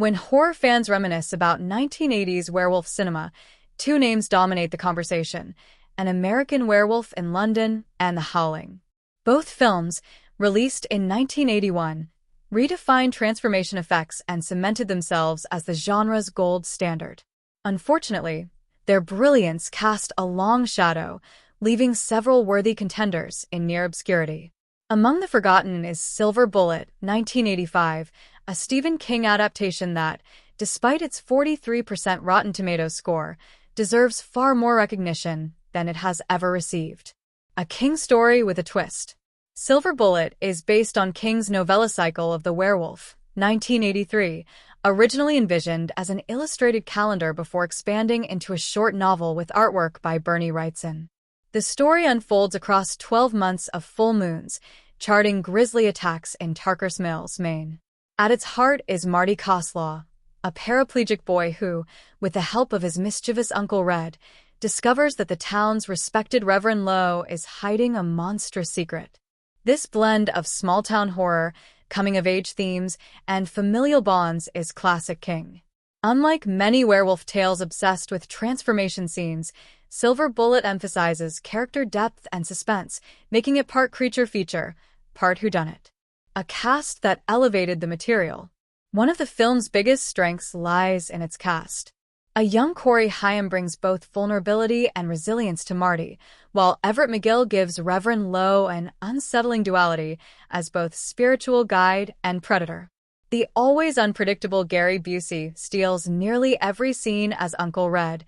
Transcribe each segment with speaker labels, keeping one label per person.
Speaker 1: When horror fans reminisce about 1980s werewolf cinema, two names dominate the conversation: An American Werewolf in London and The Howling. Both films, released in 1981, redefined transformation effects and cemented themselves as the genre's gold standard. Unfortunately, their brilliance cast a long shadow, leaving several worthy contenders in near obscurity. Among the forgotten is Silver Bullet, 1985, a Stephen King adaptation that, despite its 43% Rotten Tomatoes score, deserves far more recognition than it has ever received. A King story with a twist. Silver Bullet is based on King's novella cycle of The Werewolf, 1983, originally envisioned as an illustrated calendar before expanding into a short novel with artwork by Bernie Wrightson. The story unfolds across 12 months of full moons, charting grisly attacks in Tarker's Mills, Maine. At its heart is Marty Coslaw, a paraplegic boy who, with the help of his mischievous Uncle Red, discovers that the town's respected Reverend Lowe is hiding a monstrous secret. This blend of small-town horror, coming-of-age themes, and familial bonds is classic King. Unlike many werewolf tales obsessed with transformation scenes, Silver Bullet emphasizes character depth and suspense, making it part creature feature, part whodunit. A cast that elevated the material. One of the film's biggest strengths lies in its cast. A young Corey Haim brings both vulnerability and resilience to Marty, while Everett McGill gives Reverend Lowe an unsettling duality as both spiritual guide and predator. The always unpredictable Gary Busey steals nearly every scene as Uncle Red,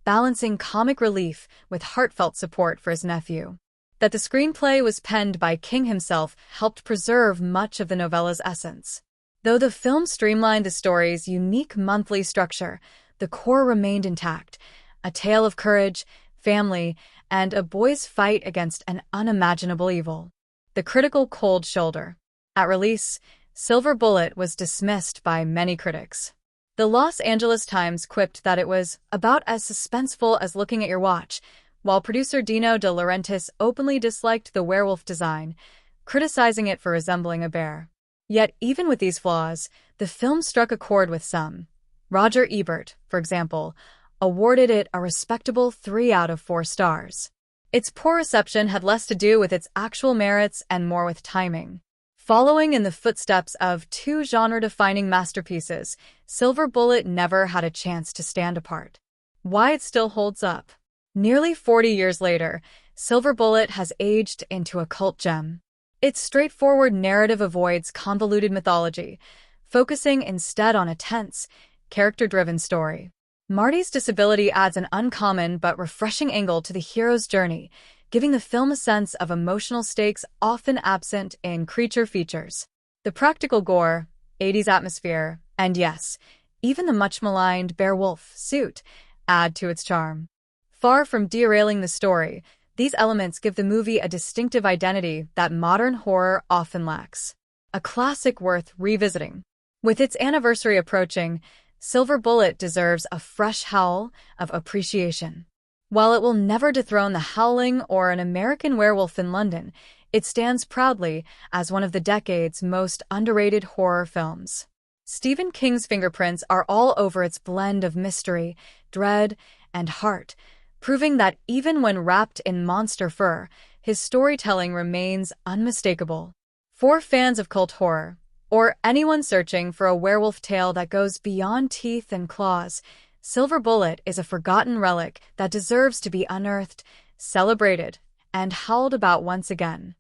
Speaker 1: balancing comic relief with heartfelt support for his nephew. That the screenplay was penned by King himself helped preserve much of the novella's essence. Though the film streamlined the story's unique monthly structure, the core remained intact: a tale of courage, family, and a boy's fight against an unimaginable evil. The critical cold shoulder. At release, Silver Bullet was dismissed by many critics. The Los Angeles Times quipped that it was about as suspenseful as looking at your watch, while producer Dino De Laurentiis openly disliked the werewolf design, criticizing it for resembling a bear. Yet even with these flaws, the film struck a chord with some. Roger Ebert, for example, awarded it a respectable 3 out of 4 stars. Its poor reception had less to do with its actual merits and more with timing. Following in the footsteps of two genre-defining masterpieces, Silver Bullet never had a chance to stand apart. Why it still holds up? Nearly 40 years later, Silver Bullet has aged into a cult gem. Its straightforward narrative avoids convoluted mythology, focusing instead on a tense, character-driven story. Marty's disability adds an uncommon but refreshing angle to the hero's journey, giving the film a sense of emotional stakes often absent in creature features. The practical gore, 80s atmosphere, and yes, even the much-maligned werewolf suit add to its charm. Far from derailing the story, these elements give the movie a distinctive identity that modern horror often lacks. A classic worth revisiting. With its anniversary approaching, Silver Bullet deserves a fresh howl of appreciation. While it will never dethrone The Howling or An American Werewolf in London, it stands proudly as one of the decade's most underrated horror films. Stephen King's fingerprints are all over its blend of mystery, dread, and heart, proving that even when wrapped in monster fur, his storytelling remains unmistakable. For fans of cult horror, or anyone searching for a werewolf tale that goes beyond teeth and claws, Silver Bullet is a forgotten relic that deserves to be unearthed, celebrated, and howled about once again.